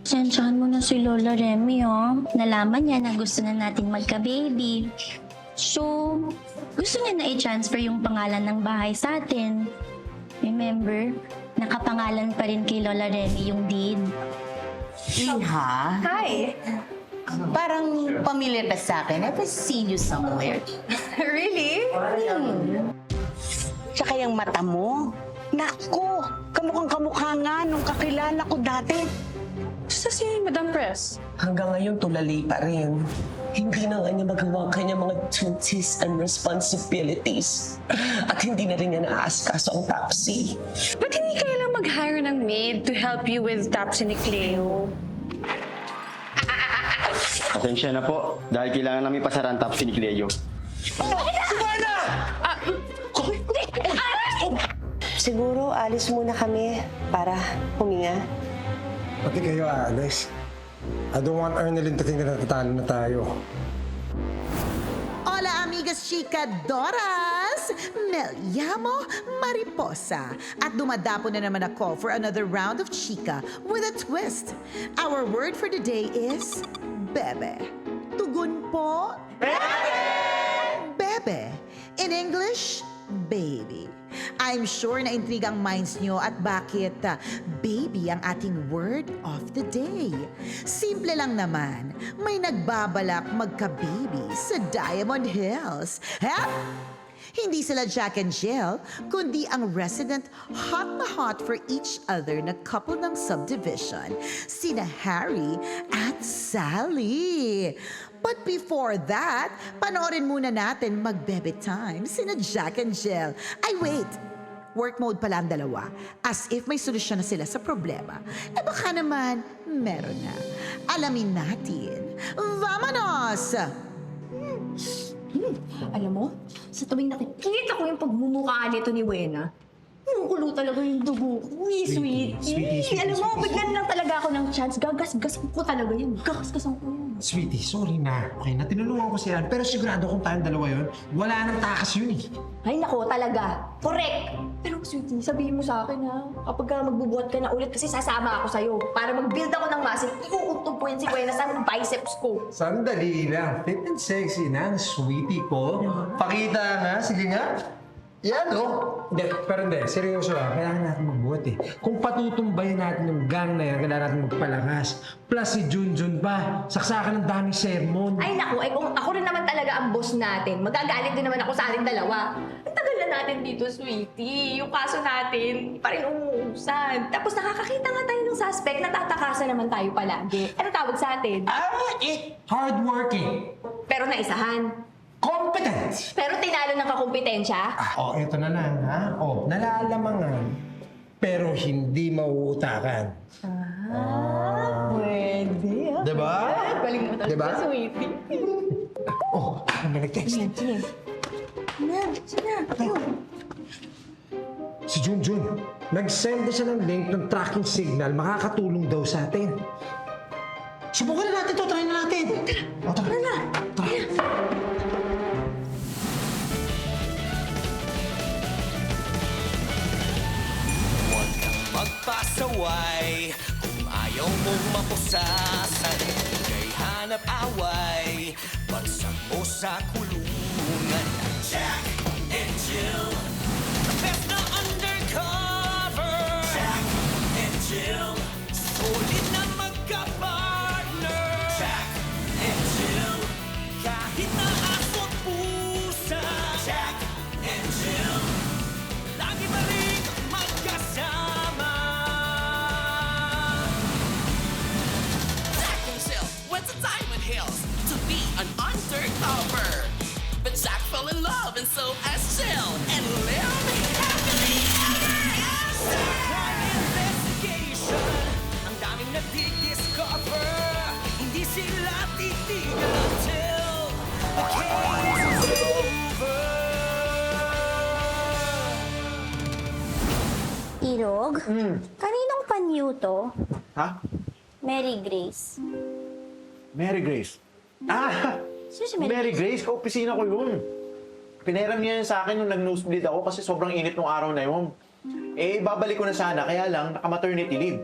Sensyahan mo na si Lola Remy, oh. Nalaman niya na gusto na nating magka-baby. So, gusto niya na i-transfer yung pangalan ng bahay sa atin. Remember, nakapangalan pa rin kay Lola Remy yung deed. Iha? Hi! Parang familiar ka sa akin. I've seen you somewhere. Really? Tsaka yung mata mo. Naku, kamukhang kamukha nga nung kakilala ko dati. Basta si Madam Press. Hanggang ngayon, tulali pa rin. Hindi na nga niya magawa ang kanyang mga duties and responsibilities. At hindi na rin niya naaaskaso ang Topsy. Ba't hindi kayo lang mag-hire ng maid to help you with Topsy ni Cleo? Pasensya na po, dahil kailangan namin pasaran top si Cleo. Siguro, alis muna kami para huminga. Pati kayo aalis. I don't want Ernelyn to think na natatalo na tayo. Hola, amigas chikadoras! Me llamo Mariposa. At dumadapo na naman ako for another round of chika with a twist. Our word for the day is bebe. Tugon po? Bebe! Bebe. In English, baby. I'm sure na intriga ang minds nyo at bakit baby ang ating word of the day. Simple lang naman, may nagbabalak magka-baby sa Diamond Hills. Hep! Hindi sila Jack and Jill, kundi ang resident hot na hot for each other na couple ng subdivision, sina Harry at Sally. But before that, panoorin muna natin mag-bebe time sina Jack and Jill. Ay wait! Work mode pala ang dalawa. As if may solusyon na sila sa problema. Eh baka naman, meron na. Alamin natin. Vamonos! Alam mo, sa tuwing nakikita ko yung pagmumukha nito ni Wena, ulo talaga yung dugo ko. Sweetie. Alam mo, bigyan lang talaga ako ng chance. Gagasgas ko talaga yun. Gagasgasan ko yun. Sweetie, sorry na. Okay na, tinulungan ko siya. Pero sigurado kung tayong dalawa yun, wala nang takas yun eh. Ay, nako, talaga. Correct. Pero, sweetie, sabihin mo sa akin, ha? Kapag magbubuhat ka na ulit, kasi sasama ako sa'yo. Para mag-build ako ng muscle, iuuntog ko yan si Wena sa biceps ko. Sandali lang. Fit and sexy na ang sweetie ko. Pakita nga, sige nga. Yan, oh. Hindi, seryoso ah. Kailangan natin magbuhat eh. Kung patutumbayin natin yung gang na yan, kailangan natin magpalakas. Plus si Junjun pa. Saksakan ng daming sermon. Ay, naku, kung ako rin naman talaga ang boss natin, magagalit din naman ako sa ating dalawa. Ang tagal na natin dito, sweetie. Yung kaso natin, pa rin umuusan. Tapos nakakakita nga tayo ng suspect, natatakasan naman tayo palagi. Ano tawag sa atin? Hardworking. Pero naisahan. Competent. Pero tinalo ng kakumpetensya. Eto na lang, ha? Nalalamangan. Pero hindi mauutakan. Pwede. Diba? Galing mo talaga, Diba? sweetie. May nag-text. Sige. Sina. Si Junjun. Nag-send na siya ng link ng tracking signal. Makakatulong daw sa atin. Subukan na natin to. Try na natin. Tara na. Tara. Magpasaway kung ayaw mong mapusasan, kay hanap away, bagsak mo sa kulungan. Jack and Jill, the best na undercover. Jack and Jill, solid na magka-partner. Jack and Jill, kahit na aso't pusa. Jack and Jill, lagi pa rin magkasama. Jack and Jill went to Diamond Hills to be an undercover. But Jack fell in love and so as Jill and lived happily ever after. Crime investigation, ang daming nadi-discover. Hindi sila titigil until the case is over. Irog? Kaninong panyo to? Ha? Mary Grace. Mary Grace? Ah! Sino si Mary Grace, kaopisina ko yun. Pinahiram niya yan sa akin nung nag-nosebleed ako kasi sobrang init nung araw na yun. Eh, babalik ko na sana, kaya lang, naka-maternity leave.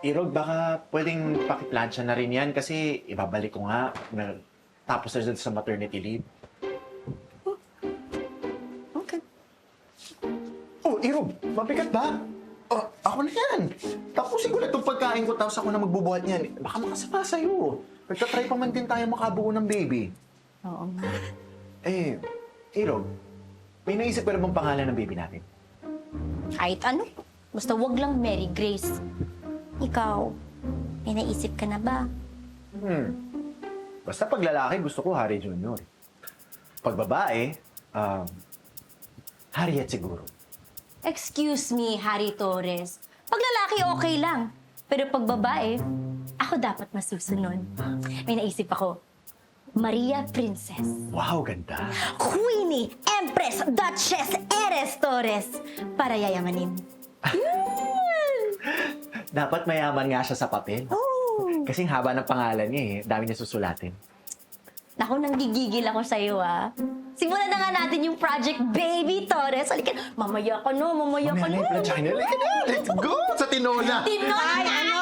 Irog, baka pwedeng pakiplansya na rin yan kasi ibabalik ko nga tapos na dyan sa maternity leave. Okay. Oh, Irog, mabigat ba? Oh, ako na yan. Tapusin ko na itong pagkain ko tapos ako na magbubuhat niyan. Baka makasama sa'yo. Nagtatry pa man din tayo makabuo ng baby. Oo nga. Eh, Irog, may naisip ka na bang pangalan ng baby natin? Kahit ano. Basta wag lang Mary Grace. Ikaw, may naisip ka na ba? Basta pag lalaki, gusto ko Harry Jr. Pag babae, Harriet siguro. Excuse me, Harry Torres. Pag lalaki, okay lang. Pero pag babae, ako dapat masusunod. May naisip ako. Maria Princess. Wow, ganda. Queenie, Empress, Duchess, Heiress Torres. Para yayamanin. Dapat mayaman nga siya sa papel. Oh. Kasing haba ng pangalan niya eh. Dami niya susulatin. Naku, nanggigigil ako sa'yo, ah. Simulan na nga natin yung Project Baby Torres. Halika, mamaya ka no, mamaya ka no. Let's go! Sa tinola! Ay, ano?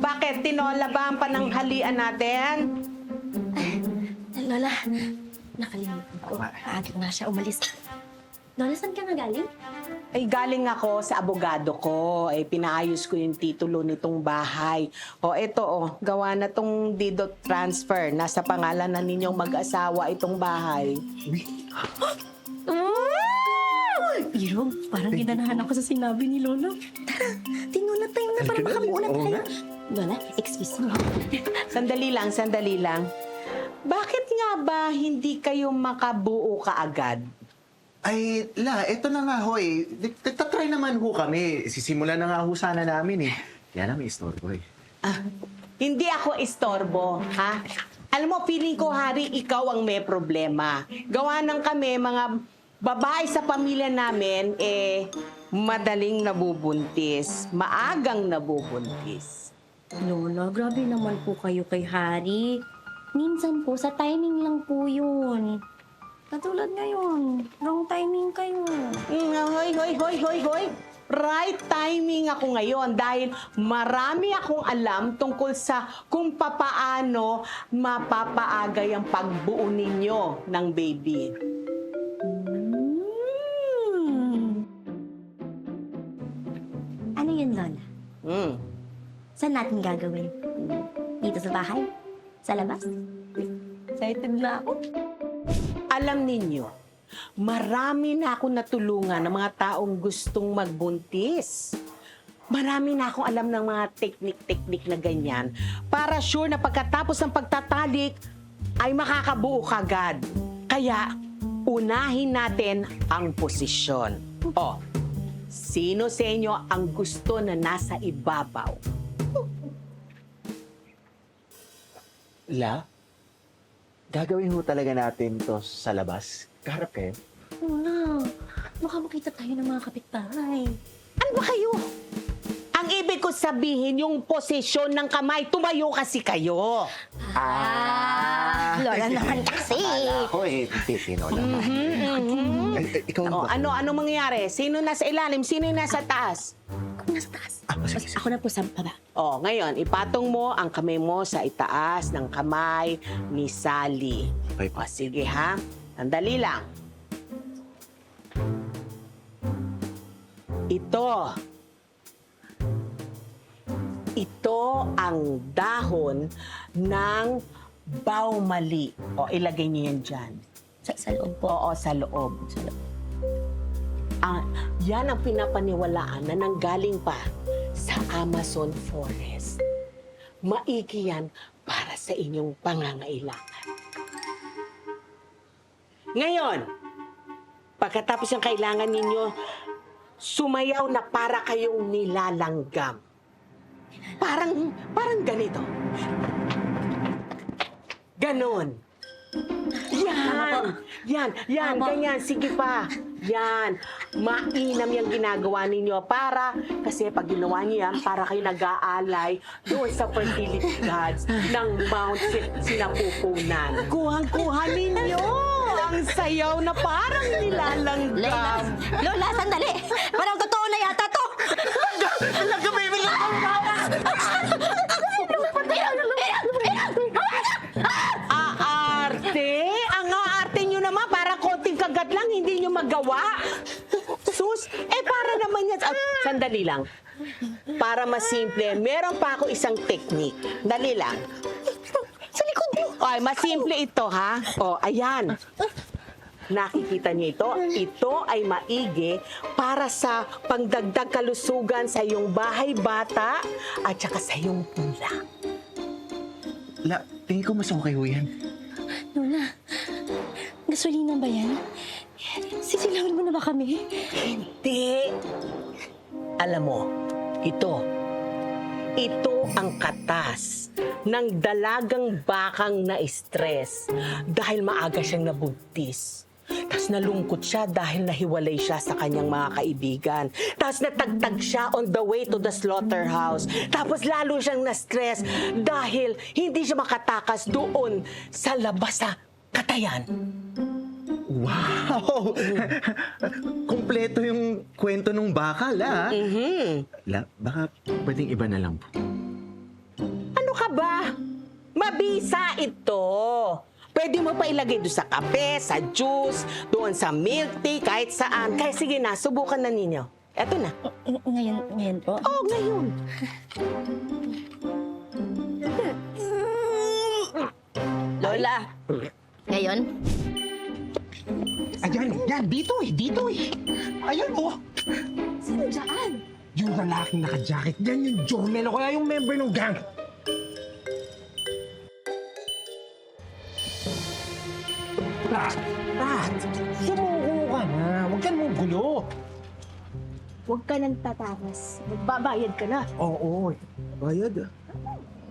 Bakit? Tinola ba ang pananghalian natin? Lola, nakalimutan ko. Maaga nga siya umalis. Lola, saan ka nga galing? Ay, galing ako sa abogado ko. Ay, pinaayos ko yung titulo nitong bahay. O, eto, gawa na tong deed of transfer. Nasa pangalan na ninyong mag-asawa itong bahay. Irog, parang ginanahan ako sa sinabi ni Lola. Tara, tinuna tayo na para makabuo na tayo. Lola, excuse me. Sandali lang. Bakit nga ba hindi kayo makabuo kaagad? Ay, eto na nga ho eh. Nagtatry naman ho kami. Sisimulan na nga ho sana namin eh. Kaya na may istorbo eh. Hindi ako istorbo, ha? Alam mo, feeling ko, Hari, ikaw ang may problema. Gawa ng kami, mga babae sa pamilya namin, madaling nabubuntis. Maagang nabubuntis. Lola, grabe naman po kayo kay Harry. Minsan po, sa timing lang po yun. Katulad ngayon, wrong timing kayo. Hoy! Right timing ako ngayon dahil marami akong alam tungkol sa kung papaano mapapaagay ang pagbuo ninyo ng baby. Ano yun, Lola? Saan natin gagawin? Dito sa bahay? Sa labas? Excited na ako. Alam ninyo, marami na akong natulungan ng mga taong gustong magbuntis. Marami na akong alam ng mga teknik-teknik na ganyan para sure na pagkatapos ng pagtatalik ay makakabuo kagad. Kaya, unahin natin ang posisyon. O, sino sa inyo ang gusto na nasa ibabaw? Gagawin ho talaga natin to sa labas. Kaharap kayo. Lola, baka makita tayo ng mga kapitbahay. Ano ba kayo? Ang ibig ko sabihin, yung posisyon ng kamay, tumayo kasi kayo. Lola naman kasi. Ako eh, titinola. Ikaw Ano mangyayari? Sino nasa ilalim? Sino nasa taas? Ako nasa taas. Ako na po sa baba. Ngayon, ipatong mo ang kamay mo sa itaas ng kamay ni Sally. Okay. Sige ha, sandali lang. Ito ang dahon ng baumali. Ilagay niyo yan dyan. Sa loob po. Oo, sa loob. Yan ang pinapaniwalaan na nanggaling pa sa Amazon Forest. Maigi yan para sa inyong pangangailangan. Ngayon, pagkatapos ng kailangan ninyo, sumayaw na para kayong nilalanggam. Parang ganito. Ganon. Yan, ganyan, sige pa. Yan, mainam yung ginagawa ninyo kasi pag ginawa niyo yan, para kayo nag-aalay doon sa fertility gods ng Mount Sinapupunan. Kuhang-kuha ninyo ang sayaw na parang nilalanggam. Lola, sandali! Parang totoo na yata to! Talaga, baby! Aarte? Ang aarte nyo naman, para konting kagat lang, hindi nyo magawa. Sus, para naman yan. Sandali lang. Para masimple, meron pa ako isang technique. Dali lang. Sa likod mo. Ay, masimple ito, ha? O, ayan. Nakikita niyo ito? Ito ay maigi para sa pangdagdag kalusugan sa iyong bahay bata at saka sa iyong pula. La, tingin ko mas okay ho yan. Lola, gasolina ba yan? Sisilawin mo na ba kami? Hindi. Alam mo, ito ang katas ng dalagang bakang na-stress dahil maaga siyang nabuntis. Tapos nalungkot siya dahil nahiwalay siya sa kanyang mga kaibigan. Tapos natagtag siya on the way to the slaughterhouse. Tapos lalo siyang na-stress dahil hindi siya makatakas doon sa labas sa katayan. Wow! Kompleto yung kwento nung baka, La. La, baka pwedeng iba na lang po. Ano ka ba? Mabisa ito. Pwede mo pa ilagay doon sa kape, sa juice, doon sa milk tea, kahit saan. Kaya sige na, subukan na ninyo. Eto na. Ngayon po? Oo, ngayon. Lola, ngayon? Ayan, dito eh. Ayun, oh. Sino dyan? Yung lalaking naka-jacket, yan yung Jormel o kaya yung member ng gang. Rat, sumuko ka na. Huwag ka namang gulo. Huwag ka nang tatakas. Magbabayad ka na. Oo, bayad.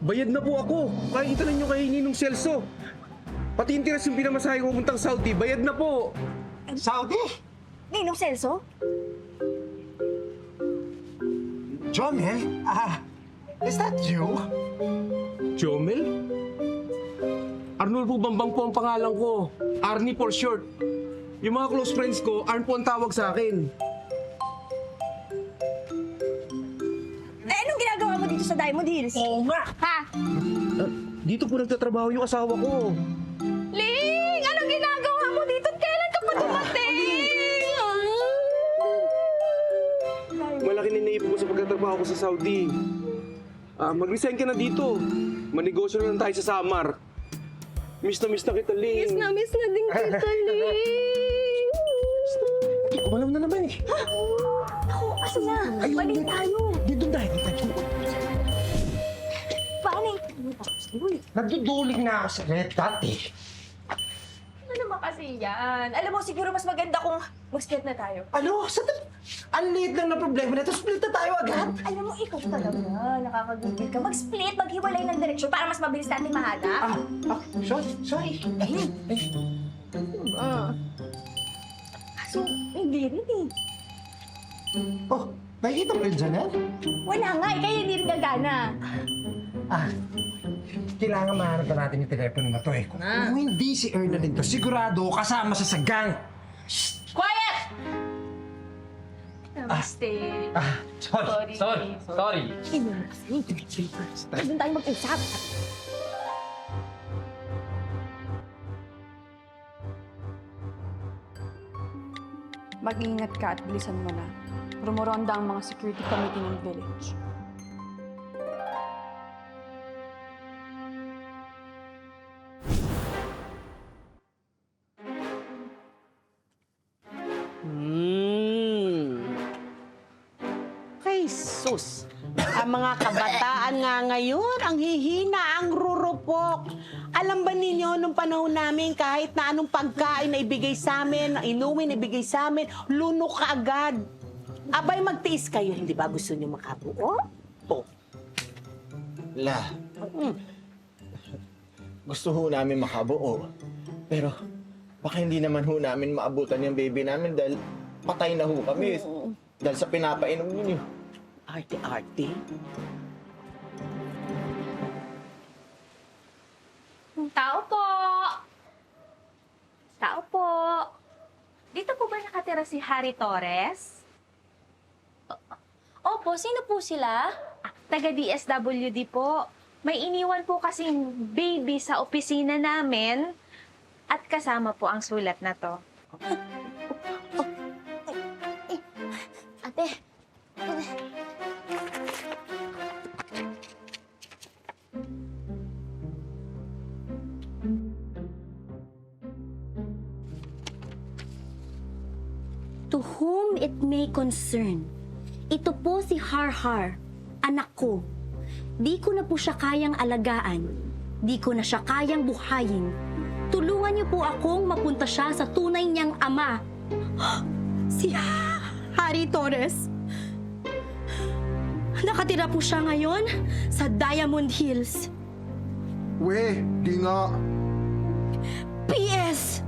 Bayad na po ako. Kakita na nyo kay Ninong Celso. Pati interes yung pinamasahe ko puntang Saudi, bayad na po. Saudi? Ninong Celso? Jomel? Is that you? Jomel? Arnulfo Bambang po ang pangalan ko. Arnie for short. Yung mga close friends ko, Arn po ang tawag sa akin. Anong ginagawa mo dito sa Diamond Hills? Oo nga! Ha? Dito po nagtatrabaho yung asawa ko. Ling! Anong ginagawa mo dito? Kailan ka pa dumating? Malaki na naipon ko sa pagtatrabaho ko sa Saudi. Mag-resign ka na dito. Manegosyo na lang tayo sa Samar. Miss na kita, Ling. Miss na din kita, Ling. Walang na naman eh. Ako, asa na? Balik tayo. Dito dahil kita. Paano? Nagduduling na ako sa red dot eh. Ano naman kasi yan? Alam mo, siguro mas maganda kung mag-split na tayo. Ano? Ang liit lang na problema na ito. Split na tayo agad. Alam mo, ikaw talaga. Nakakagugil ka. Mag-split, maghiwalay ng direksyon para mas mabilis natin mahanap. Sorry. Kaso, hindi rin eh. Oh, nakikita mo rin dyan yan? Wala nga eh, kaya hindi rin gagana. Kailangan mahanap na natin yung telepono na to eh. Kung hindi si Ernalyn to, sigurado kasama siya sa gang. Quiet! Namaste. Sorry. Doon tayo mag-usap. Mag-ingat ka at bilisan mo na. Rumoronda ang mga security committee ng village. Kay sus. Ang mga kabataan nga ngayon, ang hihina, ang rurupok. Alam ba ninyo, nung panahon namin, kahit na anong pagkain na ibigay sa amin, inumin na ibigay sa amin, lunok ka agad. Abay, magtiis kayo, hindi ba gusto nyo makabuo? Oh. La, gusto ho namin makabuo. Pero baka hindi naman ho namin maabutan yung baby namin dahil patay na ho kami. Dahil sa pinapainom ninyo. Arte-arte. Tao po! Tao po! Dito po ba nakatira si Harry Torres? Opo, sino po sila? Taga DSWD po. May iniwan po kasing baby sa opisina namin at kasama po ang sulat na to. Ate. To whom it may concern, ito po si Har, anak ko. Di ko na po siya kayang alagaan. Di ko na siya kayang buhayin. Tulungan niyo po akong mapunta siya sa tunay niyang ama. Si Harry Torres. Nakatira po siya ngayon sa Diamond Hills. We, di nga. P.S.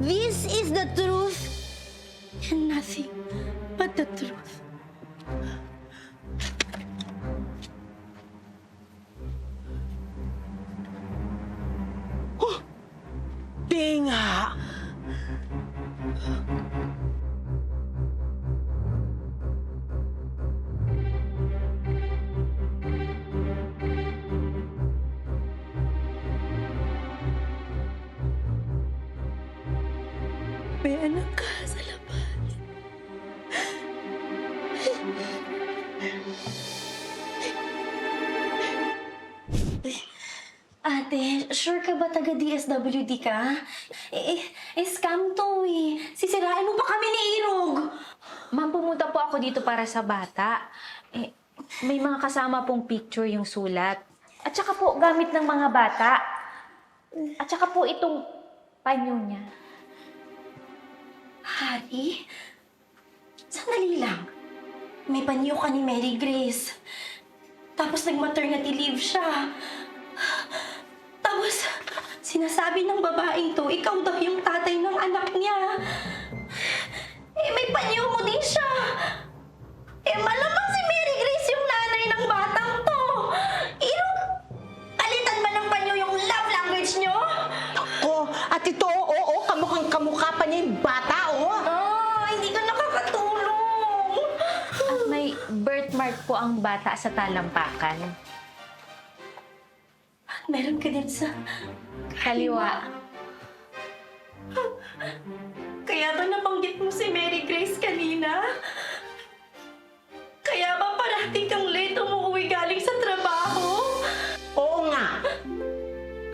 This is the truth and nothing but the truth. Di nga! May anak ka sa labas. Ate, sure ka ba taga DSWD ka? Scam to eh. Sisirain mo pa kami ni Irog. Ma'am, pumunta po ako dito para sa bata. May mga kasama pong picture yung sulat. At saka po, gamit ng mga bata. At saka po itong panyo niya. Hari? Sandali lang. May panyo ka ni Mary Grace. Tapos nag-maternity leave siya. Tapos, sinasabi ng babaeng to, ikaw daw yung tatay ng anak niya. May panyo mo din siya. Malamang si Mary Grace yung nanay ng batang to. Palitan ba ng panyo yung love language niyo? Ako, at ito, oo, kamukhang kamukha pa niya yung bata, Hindi ka nakakatulong. At may birthmark po ang bata sa talampakan. Meron ka din sa Kaliwa. Kaya ba nabanggit mo si Mary Grace kanina? Kaya ba parating kang late umuwi galing sa trabaho? Oo nga!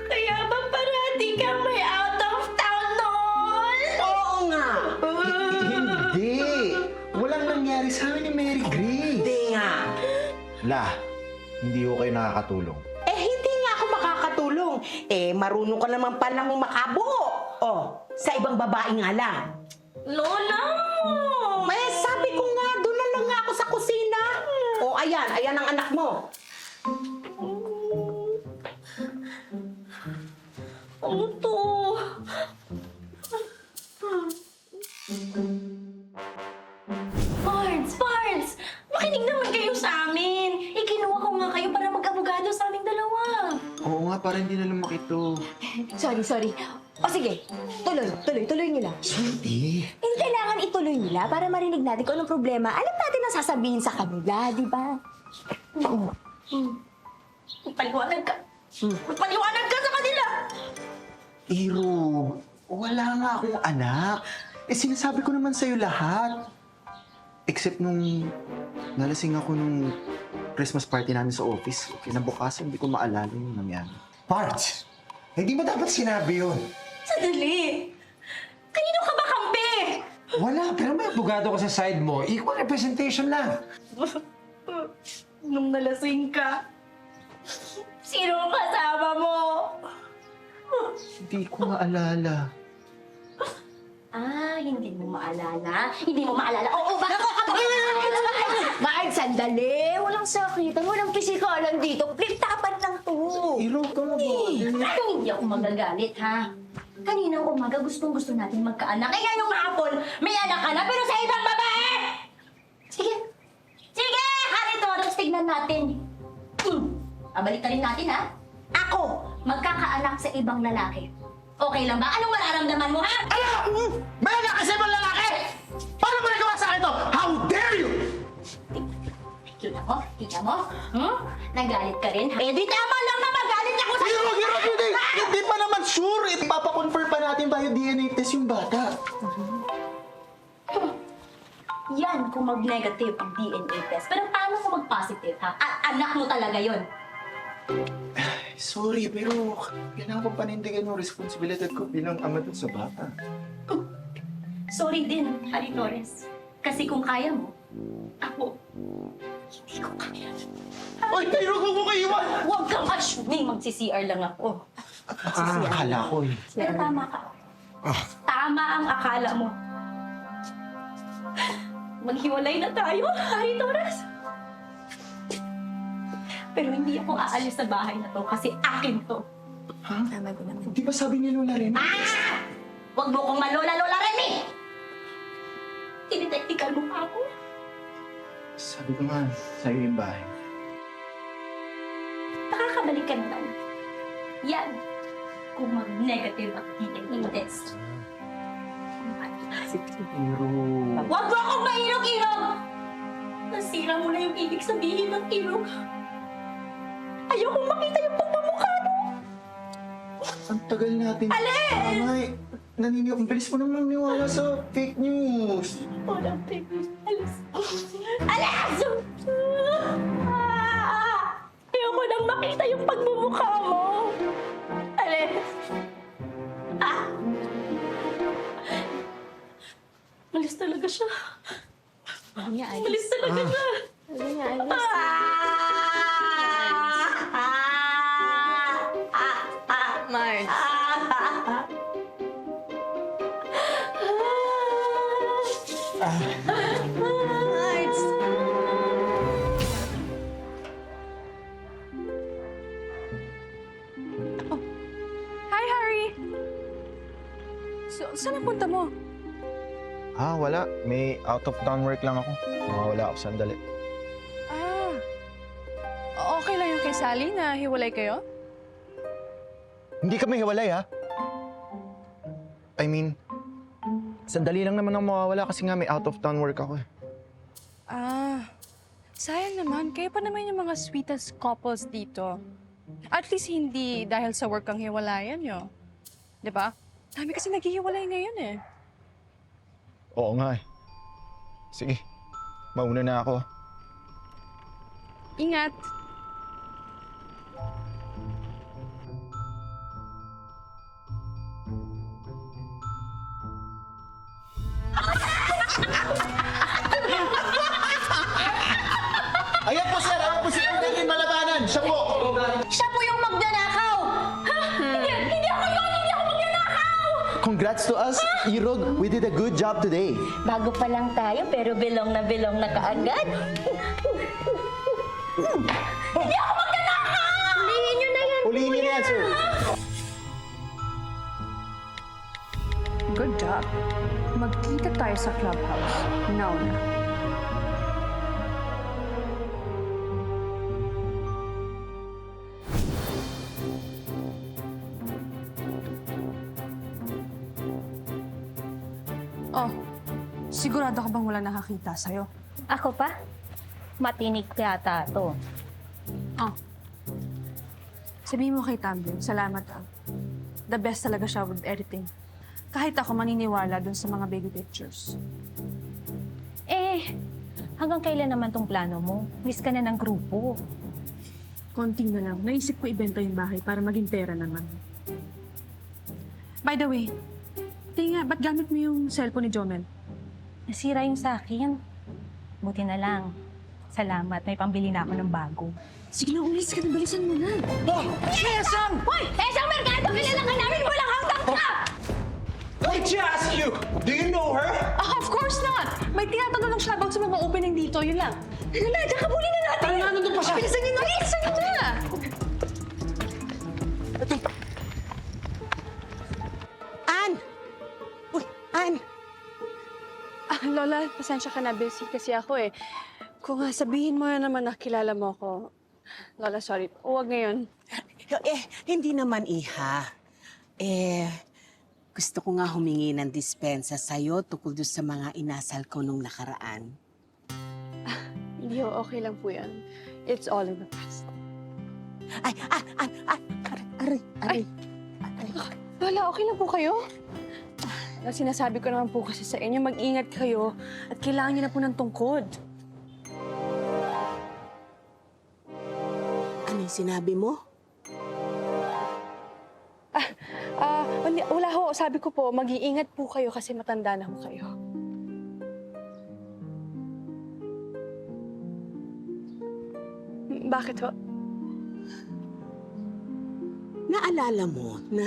Kaya ba parating kang may out of town noon? Oo nga! Hindi. Walang nangyari sa amin ni Mary Grace. Di nga! La, hindi ko kayo nakakatulong. Hindi nga ako makakatulong. Marunong ka naman palang makabuo. Sa ibang babae nga lang. Lola! Sabi ko nga, doon na lang nga ako sa kusina. Ayan ang anak mo. Ano to? Barnes! Makinig naman kayo sa amin. Ikinuha ko nga kayo para mag-abogado sa aming dalawa. Oo nga, para hindi na lumaki to. Sorry. O sige, tuloy nyo lang. Sweetie. Hindi kailangan ituloy nila para marinig natin kung anong problema. Alam natin ang sasabihin sa kanila, di ba? Magpaliwanag ka. Magpaliwanag ka sa kanila. Iro, wala nga akong anak. Sinasabi ko naman sa'yo lahat. Except nung nalasing ako nung Christmas party namin sa office. Kinabukasan, hindi ko maalala yung nangyari. Parts! Hindi mo dapat sinabi yun. Sandali. Kanino ka ba kampi? Wala, pero may abogado ka sa side mo. Equal representation lang. Nung nalasing ka, sino ang kasama mo? Hindi ko maalala. Hindi mo maalala? Hindi mo maalala? Oo, baka ka ba? Mahal, sandali. Walang sakitan, walang pisikalan dito. Flip-tapan lang to. Iro, ka mo ba? Kung hindi ako magagalit, ha? Kaninang umaga, gustong-gusto natin magkaanak. Eh, ngayong hapon, may anak ka na, pero sa ibang babae! Sige! Harry Torres, tignan natin. Abalik ka rin natin, ha? Ako, magkakaanak sa ibang lalaki. Okay lang ba? Anong mararamdaman mo, ha? Ano? May anak kasi ibang lalaki! Paano mo nagawa sa akin to? How dare you! mo? Nagalit ka rin? Eh di tama lang na magalit ako sa... Hindi pa naman sure. Ipapakonfirm pa natin via DNA test yung bata. Yan kung mag-negative ang DNA test. Pero paano kung mag-positive, ha? At anak mo talaga yon. Sorry, pero kailangan ko panindigan yung responsibilidad ko bilang ama dun sa bata. Sorry din, Harry Torres. Kasi kung kaya mo, ako, hindi ko kaya. Ay, pero kung ko iwan! Huwag kang assuming magsi-CR lang ako. Akala ko eh. Pero tama ka. Tama ang akala mo. Maghiwalay na tayo, Harry Torres. Pero hindi ako aalis sa bahay na to kasi akin to. Ha? Di ba sabi ni Lola Remy? Huwag mo kong malola-lola, Remy! Tiniteknikal mo pa ako. Sabi ko nga, sa'yo yung bahay. Nakakabalik ka na lang. Yan. Kung mag-negative ang DNA test. Pero... Huwag mo akong mairog-irog! Nasira mo na yung ibig sabihin ng irog. Ayokong makita yung pagmamukha mo! Ang tagal natin. Amay, ang bilis mo naman niwala sa fake news. Walang fake news. Alas! Alas! Ayoko nang makita yung pagmumukha mo. Alas! Malis talaga siya. Malis talaga siya. Marge. Marge. Hi, Harry! Saan ang punta mo? Wala. May out-of-town work lang ako. Mawawala ako sandali. Okay lang yung kay Sally na hiwalay kayo? Hindi kami hiwalay, ha? I mean, sandali lang naman ako mawawala kasi nga may out-of-town work ako, eh. Sayang naman. Kayo pa naman yung mga sweetest couples dito. At least hindi dahil sa work ang hiwalayan nyo. Diba? Dami kasi naghihiwalay ngayon eh. Oo nga, eh. Sige, mauna na ako. Ingat! Ayan po, sir! Ayan po si Pagdating Malabanan! Siya po! Siya po yung magnanakaw! Hindi ako yun! Hindi ako magnanakaw! Congrats to us, Irog! We did a good job today. Bago pa lang tayo, pero bilong na kaagad. Hindi ako magnanakaw! Hulihin nyo na yan! Hulihin niyo na yan, sir! Good job. Magkita tayo sa clubhouse. Now na. Oh, sigurado ka bang wala nakakita sa'yo? Ako pa? Matinig yata to. Oh. Sabihin mo kay Tumblr, salamat The best talaga siya with editing. Kahit ako maniniwala dun sa mga baby pictures. Hanggang kailan naman tong plano mo? Miss ka na ng grupo. Konting na lang. Naisip ko ibenta yung bahay para maging pera naman. By the way, tinga, ba't gamit mo yung cellphone ni Jomel? Nasira yung sa akin. Buti na lang. Salamat, may pambili na ako ng bago. Sige na, ulis ka na. Balisan mo na. Esang! Hoy! Esang Mercado! Kilala ka namin! Walang hanggang ka! Wait, she asked you! Do you know her? Of course not! May tinatanong lang siya about sa mga opening dito. Yun lang. Hala, diyan ka muli na natin! Tara nga, nandun pa siya! Bilisan niyo na! Bilisan niyo na! Ann! Uy, Ann! Lola, pasensya ka na. Busy kasi ako eh. Kung sabihin mo na naman na kilala mo ako. Lola, sorry. Huwag ngayon. Hindi naman, Iha. Gusto ko nga humingi ng dispensa sa'yo tungkol doon sa mga inasal ko nung nakaraan. Hindi ho, okay lang po yan. It's all in the past. Aray. Lola, okay lang po kayo? Sinasabi ko naman po kasi sa inyo, mag-ingat kayo at kailangan niyo na po ng tungkod. Ano yung sinabi mo? Wala ho. Sabi ko po, mag-iingat po kayo kasi matanda na ho kayo. Bakit ho? Naalala mo na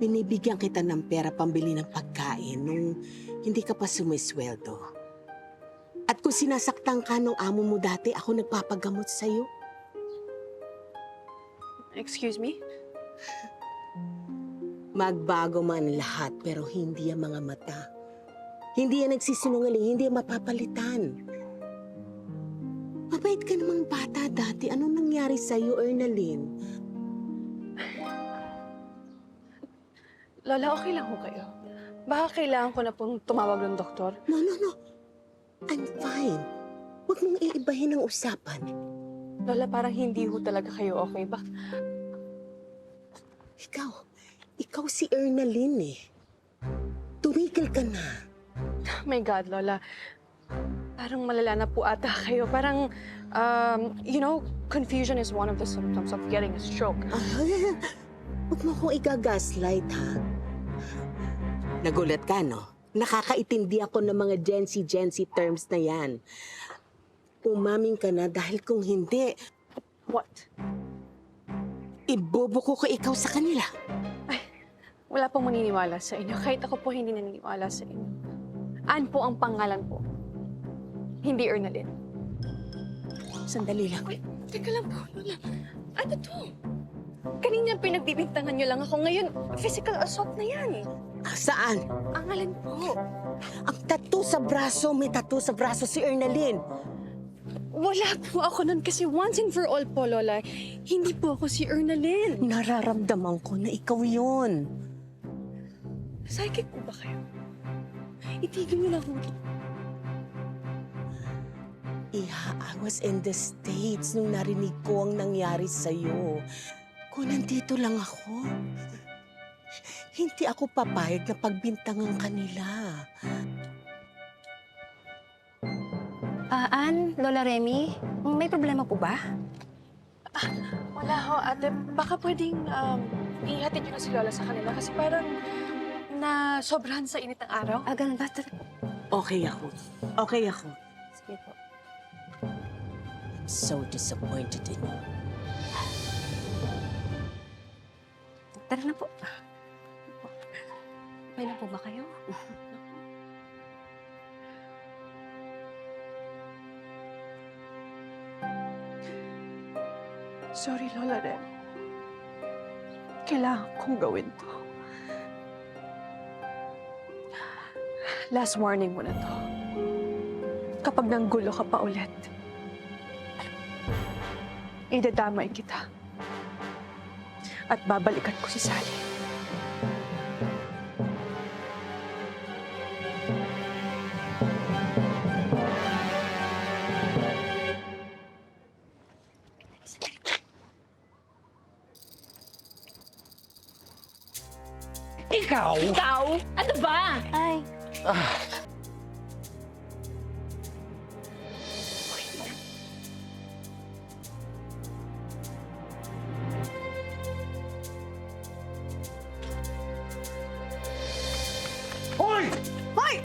binibigyan kita ng pera pambili ng pagkain nung hindi ka pa sumisweldo. At kung sinasaktan ka nung amo mo dati, ako nagpapagamot sa'yo. Excuse me? Magbago man lahat, pero hindi ang mga mata. Hindi yan nagsisinungaling, hindi yan mapapalitan. Mabait ka namang bata dati. Anong nangyari sa'yo, Ernaline? Lola, okay lang ho kayo. Baka kailangan ko na pong tumawag ng doktor. No. I'm fine. Huwag mong iibahin ang usapan. Lola, parang hindi ho talaga kayo okay ba? Ikaw si Ernaline eh. Tumigil ka na. Oh my God, Lola. Parang malala na po ata kayo. Parang, confusion is one of the symptoms of getting a stroke. Huwag mo akong igagaslight, ha? Nagulat ka, no? Nakakaintindi ako ng mga Gen Z terms na yan. Umaming ka na dahil kung hindi, What? ibubuko ko ikaw sa kanila. Wala pong maniniwala sa inyo. Kahit ako po hindi naniniwala sa inyo. Ann po ang pangalan po. Hindi Ernaline. Sandali lang. Wait, teka lang po, Lola. Ano to? Kanina pinagbibintangan niyo lang ako. Ngayon, physical assault na yan. Saan? Ang alin po? Ang tattoo sa braso. May tattoo sa braso si Ernaline. Wala po ako nun kasi once and for all po, Lola, hindi po ako si Ernaline. Nararamdaman ko na ikaw yun. Psychic po ba kayo? Itigil niyo na ako. Iha, I was in the States nung narinig ko ang nangyari sa'yo. Kung nandito lang ako, hindi ako papayag na pagbintangan kanila. Ann, Lola Remy, may problema po ba? Wala ho, ate. Baka pwedeng ihatid niyo na si Lola sa kanila kasi parang na sobrahan sa init ng araw. Ganun ba? Okay ako. Okay ako. Sige po. I'm so disappointed in you. Tara na po. Okay na po ba kayo? Sorry, Lola Remy. Kailangan kong gawin to. Last warning mo na to. Kapag nanggulo ka pa ulit, idadamay kita. At babalikan ko si Sally. Ikaw? Ikaw? Ano ba? Ay, Hoy! Hoy!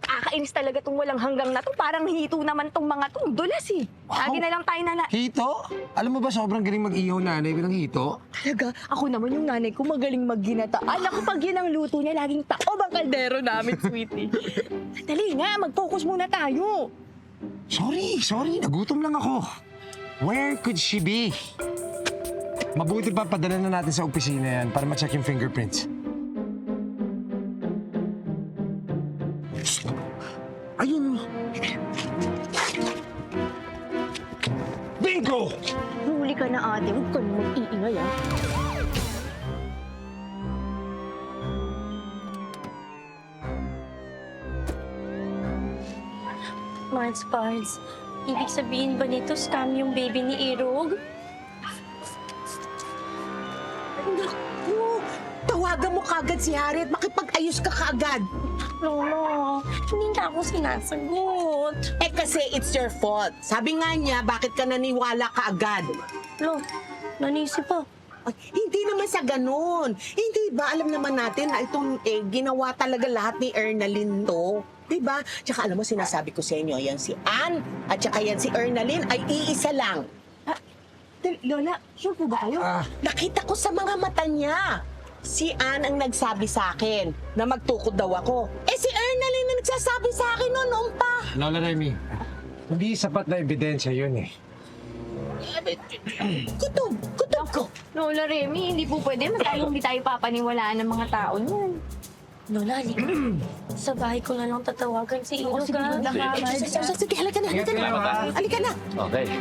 Kakainis talaga tong walang hanggang na to. Parang hito naman tong mga tong dulas eh. Lagi na lang tayo Hito? Alam mo ba sobrang galing mag-ihaw nanay ko ng hito? Talaga, ako naman yung nanay ko magaling magginata. Alam ko pag yun ang luto niya, laging taob ang kaldero namin, sweetie. Dali nga, mag-focus muna tayo. Sorry. Nagutom lang ako. Where could she be? Mabuti pa padala na natin sa opisina yan para ma-check yung fingerprints. Ayun! B! sasabihin ko! Huli ka na, ate. Huwag ka na mag-iingay, ah. Pards, ibig sabihin ba nito scam yung baby ni Irog? Naku! Tawagan mo kagad si Harry at makipag-ayos ka kaagad. Lolo, hindi na ako sinasagot. Eh kasi it's your fault. Sabi nga niya, bakit ka naniwala kaagad? Lo, nanisip po. Ay, hindi naman sa ganun. Hindi ba alam naman natin na itong ginawa talaga lahat ni Ernalyn to? Diba? Tsaka alam mo, sinasabi ko sa inyo, yan si Ann at tsaka yan si Ernalyn ay iisa lang. Lola, sure po ba kayo? Nakita ko sa mga mata niya. Si Ann ang nagsabi sa akin na magtukod daw ako. Eh si Ernalyn na nagsasabi sa akin noon pa. Lola Remy, hindi sapat na ebidensya yun eh. Kutob ko. Lola Remy, hindi po pwede. Masyadong hindi tayo papaniwalaan ng mga tao niyan. Lola, halika. Sa bahay ko na lang tatawagan si Irog. sige, Sige, halika na. Halika na. Okay.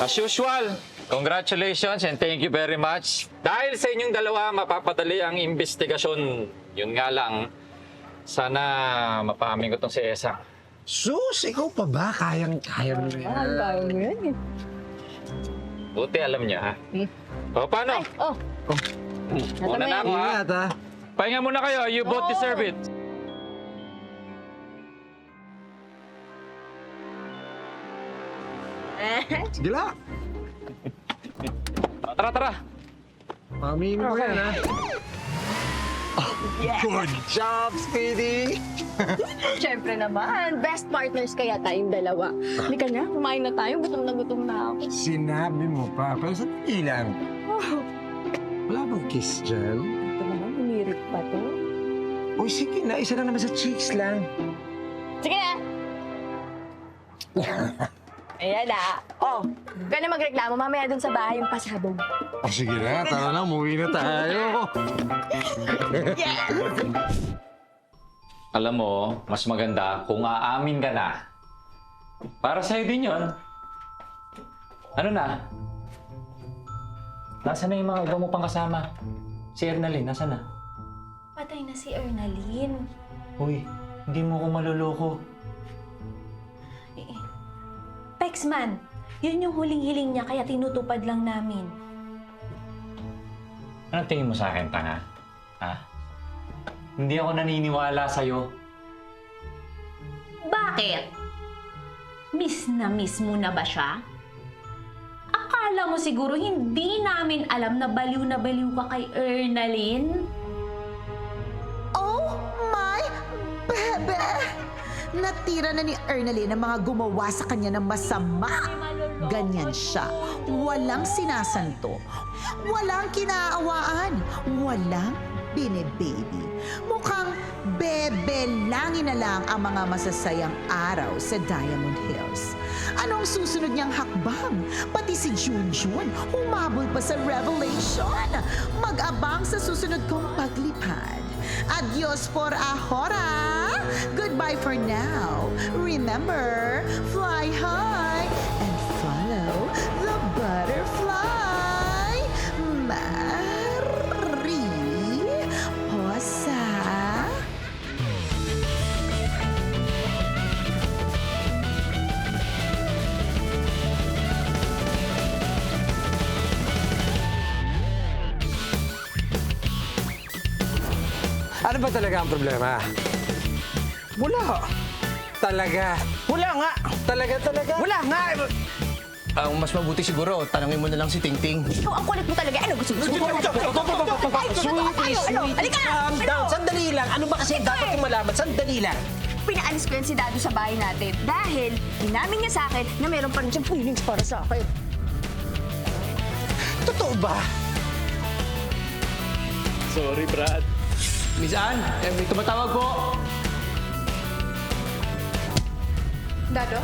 As usual, congratulations and thank you very much. Dahil sa inyong dalawa, mapapadali ang investigasyon. Yun nga lang, sana mapaamin ko tong si Esang. Sus, ikaw pa ba? Kayang-kaya mo yan. Buti alam niya, ha? O, paano? Una na ako, ha? Ingat, ha? Pahinga muna kayo. You both deserve it. Sige lang. Tara. Paminin mo yan, ha? Good job, Speedy! Siyempre naman. Best partners kaya tayong dalawa. Halika na, kumain na tayo. Gutom na ako. Sinabi mo pa, pero sandali lang. Wala bang kiss dyan? Ito naman, humirit pa to. Uy, sige na. Isa lang naman sa cheeks lang. Sige na! Ayan na. Oh, huwag ka na magreklamo. Mamaya dun sa bahay yung pasabog. O sige na, tara na. Umuwi na tayo. Alam mo, mas maganda kung aamin ka na. Para sa'yo din yun. Ano na? Nasaan na yung mga iba mo pang kasama? Si Ernalyn, nasaan na? Patay na si Ernalyn. Uy, hindi mo ko maluloko. Pexman, yun yung huling-hiling niya kaya tinutupad lang namin. Anong tingin mo sa akin, tanga? Ha? Hindi ako naniniwala sa'yo. Bakit? Miss na miss mo na ba siya? Akala mo siguro hindi namin alam na baliw ka kay Ernalyn? Oh my bebe! Natira na ni Ernalyn ang mga gumawa sa kanya ng masama. Ganyan siya. Walang sinasanto. Walang kinaawaan. Walang bine-baby. Mukhang bebe-langin na lang ang mga masasayang araw sa Diamond Hills. Anong susunod niyang hakbang? Pati si Junjun, humabol pa sa Revelation. Mag-abang sa susunod kong paglipad. Adios por ahora! Goodbye for now. Remember, fly high and follow the butterfly. Mariposa. Ano ba talaga ang problema? Wala. Talaga. Wala nga. Talaga. Wala nga. Ang mas mabuti siguro, tanungin mo na lang si Tingting. Ikaw, ang kulit mo talaga. Ano gusto mo? Halika! Calm down. Sandali lang. Ano ba kasi dapat kong malaman? Sandali lang. Pinaalis ko yan si Dado sa bahay natin dahil inamin niya sa akin na meron pa rin siyang feelings para sa akin. Totoo ba? Sorry, Brad. Miss Ann, may tumatawag po. Dado?